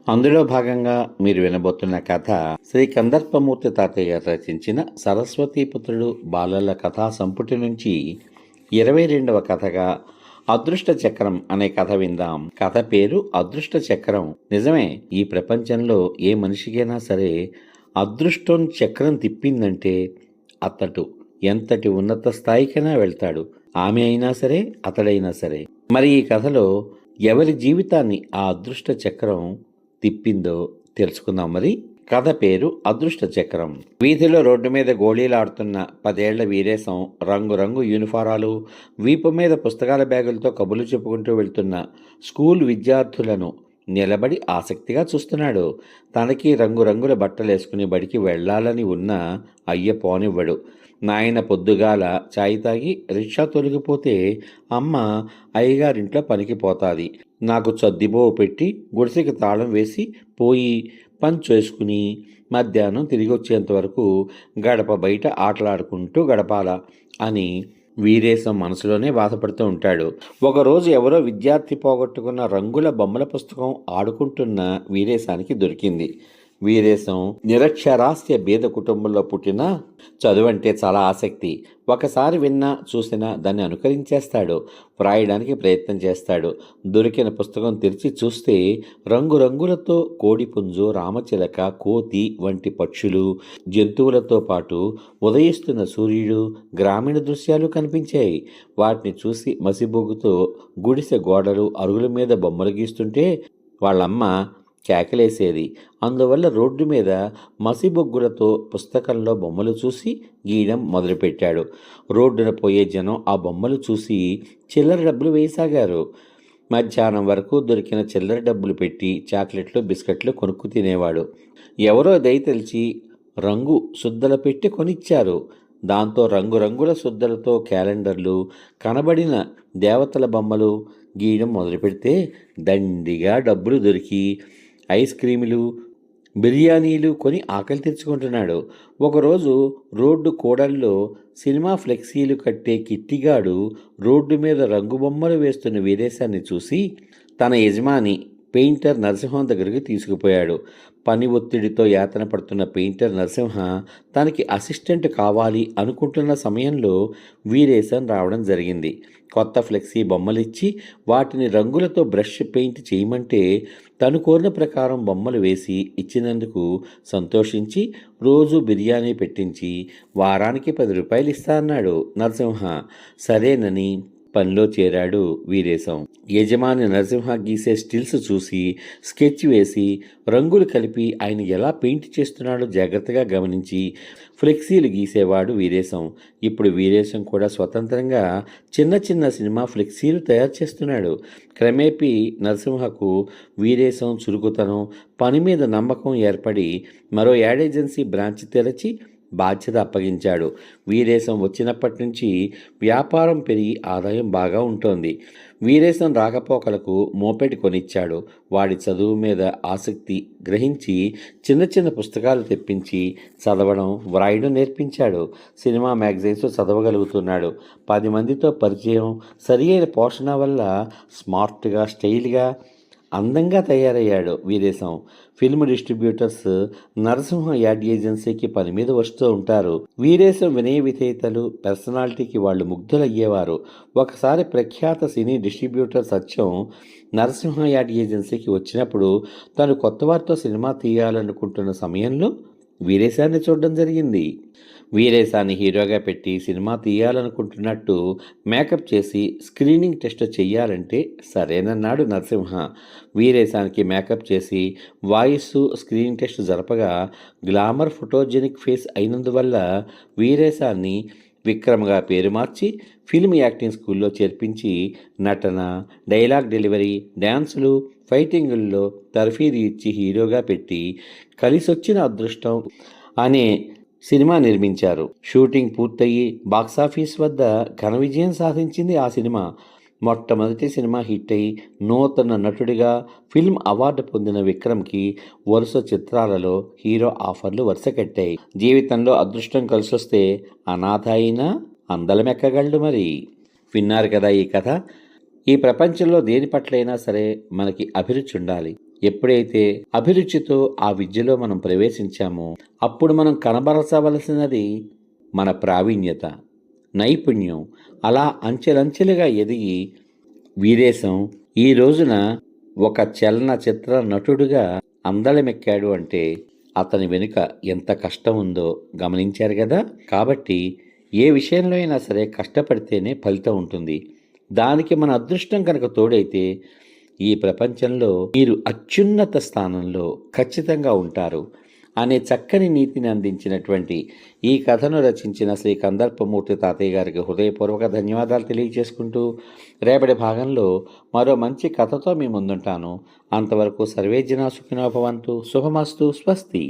అందులో భాగంగా మీరు వినబోతున్న కథ శ్రీ కందర్పమూర్తి తాతయ్య గారు రచించిన సరస్వతీపుత్రుడు బాలల కథా సంపుటి నుంచి 22వ కథగా అదృష్ట చక్రం అనే కథ విందాం. కథ పేరు అదృష్ట చక్రం. నిజమే, ఈ ప్రపంచంలో ఏ మనిషికైనా సరే అదృష్టం చక్రం తిప్పిందంటే అతడు ఎంతటి ఉన్నత స్థాయికైనా వెళ్తాడు. ఆమె అయినా సరే, అతడైనా సరే. మరి ఈ కథలో ఎవరి జీవితాన్ని ఆ అదృష్ట చక్రం తిప్పిందో తెలుసుకుందాం. మరి కథ పేరు అదృష్ట చక్రం. వీధిలో రోడ్డు మీద గోళీలాడుతున్న 10 ఏళ్ల వీరేశం రంగురంగు యూనిఫారాలు, వీపు మీద పుస్తకాల బ్యాగులతో కబుర్లు చెప్పుకుంటూ వెళ్తున్న స్కూల్ విద్యార్థులను నిలబడి ఆసక్తిగా చూస్తున్నాడు. తనకి రంగురంగుల బట్టలేసుకుని బడికి వెళ్ళాలని ఉన్నా అయ్య పోనివ్వడు. నాయన పొద్దుగాల చాయ్ తాగి రిక్షా తొలగిపోతే అమ్మ అయ్యగారింట్లో పనికి పోతాది. నాకు చద్దిబో పెట్టి గుడిసెకి తాళం వేసి పోయి పని చేసుకుని మధ్యాహ్నం తిరిగి వచ్చేంత వరకు గడప బయట ఆటలాడుకుంటూ గడపాల అని వీరేశం మనసులోనే బాధపడుతూ ఉంటాడు. ఒకరోజు ఎవరో విద్యార్థి పోగొట్టుకున్న రంగుల బొమ్మల పుస్తకం ఆడుకుంటున్న వీరేశానికి దొరికింది. వీరేశం నిరక్షరాస్య బీద కుటుంబంలో పుట్టినా చదువంటే చాలా ఆసక్తి. ఒకసారి విన్నా చూసినా దాన్ని అనుకరించేస్తాడు. వ్రాయడానికి ప్రయత్నం చేస్తాడు. దొరికిన పుస్తకం తెరిచి చూస్తే రంగురంగులతో కోడిపుంజు, రామచిలక, కోతి వంటి పక్షులు, జంతువులతో పాటు ఉదయిస్తున్న సూర్యుడు, గ్రామీణ దృశ్యాలు కనిపించాయి. వాటిని చూసి మసిబొగ్గుతో గుడిసె గోడలు, అరుగుల మీద బొమ్మలు గీస్తుంటే వాళ్ళమ్మ కేకలేసేది. అందువల్ల రోడ్డు మీద మసిబొగ్గులతో పుస్తకంలో బొమ్మలు చూసి గీయడం మొదలుపెట్టాడు. రోడ్డున పోయే జనం ఆ బొమ్మలు చూసి చిల్లర డబ్బులు వేయసాగారు. మధ్యాహ్నం వరకు దొరికిన చిల్లర డబ్బులు పెట్టి చాక్లెట్లు, బిస్కెట్లు కొనుక్కు తినేవాడు. ఎవరో దయతలిచి రంగు సుద్దల పెట్టి కొనిచ్చారు. దాంతో రంగురంగుల సుద్దలతో క్యాలెండర్లు, కనబడిన దేవతల బొమ్మలు గీయడం మొదలుపెడితే దండిగా డబ్బులు దొరికి ఐస్ క్రీములు, బిర్యానీలు కొని ఆకలి తెచ్చుకుంటున్నాడు. ఒకరోజు రోడ్డు కూడల్లో సినిమా ఫ్లెక్సీలు కట్టే కిట్టిగాడు రోడ్డు మీద రంగు బొమ్మలు వేస్తున్న వీరేశాన్ని చూసి తన యజమాని పెయింటర్ నరసింహం దగ్గరికి తీసుకుపోయాడు. పని ఒత్తిడితో యాతన పడుతున్న పెయింటర్ నరసింహ తనకి అసిస్టెంట్ కావాలి అనుకుంటున్న సమయంలో వీరేశం రావడం జరిగింది. కొత్త ఫ్లెక్సీ బొమ్మలిచ్చి వాటిని రంగులతో బ్రష్ పెయింట్ చేయమంటే తను కోరిన ప్రకారం బొమ్మలు వేసి ఇచ్చినందుకు సంతోషించి రోజు బిర్యానీ పెట్టించి వారానికి 10 రూపాయలు ఇస్తా అన్నాడు నరసింహ. సరేనని పనిలో చేరాడు వీరేశం. యజమాని నరసింహ గీసే స్టిల్స్ చూసి స్కెచ్ వేసి రంగులు కలిపి ఆయన ఎలా పెయింట్ చేస్తున్నాడో జాగ్రత్తగా గమనించి ఫ్లెక్సీలు గీసేవాడు వీరేశం. ఇప్పుడు వీరేశం కూడా స్వతంత్రంగా చిన్న చిన్న సినిమా ఫ్లెక్సీలు తయారు చేస్తున్నాడు. క్రమేపీ నరసింహకు వీరేశం చురుకుతనం, పని మీద నమ్మకం ఏర్పడి మరో యాడ్ ఏజెన్సీ బ్రాంచ్ తెరచి బాధ్యత అప్పగించాడు. వీరేశం వచ్చినప్పటి నుంచి వ్యాపారం పెరిగి ఆదాయం బాగా ఉంటుంది. వీరేశం రాకపోకలకు మోపెడ్ కొనిచ్చాడు. వాడి చదువు మీద ఆసక్తి గ్రహించి చిన్న చిన్న పుస్తకాలు తెప్పించి చదవడం, వ్రాయడం నేర్పించాడు. Cinema magazines చదవగలుగుతున్నాడు. 10 మందితో పరిచయం, సరి అయిన పోషణ వల్ల స్మార్ట్గా, స్టైల్గా, అందంగా తయారయ్యాడు Veeresham. Film distributors Narasimha ad ఏజెన్సీకి పని మీద వస్తూ ఉంటారు. వీరేశం వినయ విధేయతలు, పర్సనాలిటీకి వాళ్ళు ముగ్ధులయ్యేవారు. ఒకసారి ప్రఖ్యాత సినీ డిస్ట్రిబ్యూటర్ సత్యం నరసింహ యాడ్ ఏజెన్సీకి వచ్చినప్పుడు తను కొత్త వారితో సినిమా తీయాలనుకుంటున్న సమయంలో వీరేశాన్ని చూడడం జరిగింది. వీరేశాన్ని హీరోగా పెట్టి సినిమా తీయాలనుకుంటున్నట్టు మేకప్ చేసి స్క్రీనింగ్ టెస్ట్ చెయ్యాలంటే సరేనన్నాడు నరసింహ. వీరేశానికి మేకప్ చేసి వాయిస్ స్క్రీనింగ్ టెస్ట్ జరపగా గ్లామర్ ఫోటోజెనిక్ ఫేస్ అయినందువల్ల వీరేశాన్ని విక్రమ్గా పేరు మార్చి ఫిల్మ్ యాక్టింగ్ స్కూల్లో చేర్పించి నటన, డైలాగ్ డెలివరీ, డ్యాన్సులు, ఫైటింగుల్లో తర్ఫీదు ఇచ్చి హీరోగా పెట్టి కలిసొచ్చిన అదృష్టం అనే సినిమా నిర్మించారు. షూటింగ్ పూర్తయి బాక్సాఫీస్ వద్ద ఘన విజయం సాధించింది ఆ సినిమా. మొట్టమొదటి సినిమా హిట్ అయి నూతన నటుడిగా ఫిల్మ్ అవార్డు పొందిన విక్రమ్కి వరుస చిత్రాలలో హీరో ఆఫర్లు వరుస కట్టాయి. జీవితంలో అదృష్టం కలిసొస్తే అనాథ అయినా అందలమెక్కగలడు. మరి విన్నారు కదా ఈ కథ. ఈ ప్రపంచంలో దేని పట్లైనా సరే మనకి అభిరుచి ఉండాలి. ఎప్పుడైతే అభిరుచితో ఆ విద్యలో మనం ప్రవేశించామో అప్పుడు మనం కనబరచవలసినది మన ప్రావీణ్యత, నైపుణ్యం. అలా అంచెలంచెలుగా ఎదిగి వీరేశం ఈ రోజున ఒక చలనచిత్ర నటుడుగా అందలమెక్కాడు అంటే అతని వెనుక ఎంత కష్టం ఉందో గమనించారు కదా. కాబట్టి ఏ విషయంలో అయినా సరే కష్టపడితేనే ఫలితం ఉంటుంది. దానికి మన అదృష్టం కనుక తోడైతే ఈ ప్రపంచంలో మీరు అత్యున్నత స్థానంలో ఖచ్చితంగా ఉంటారు అనే చక్కని నీతిని అందించినటువంటి ఈ కథను రచించిన శ్రీ కందర్పమూర్తి తాతయ్య గారికి హృదయపూర్వక ధన్యవాదాలు తెలియజేసుకుంటూ రేపటి భాగంలో మరో మంచి కథతో మీ ముందుంటాను. అంతవరకు సర్వే జనా సుఖినో భవంతు. శుభమస్తు. స్వస్తి.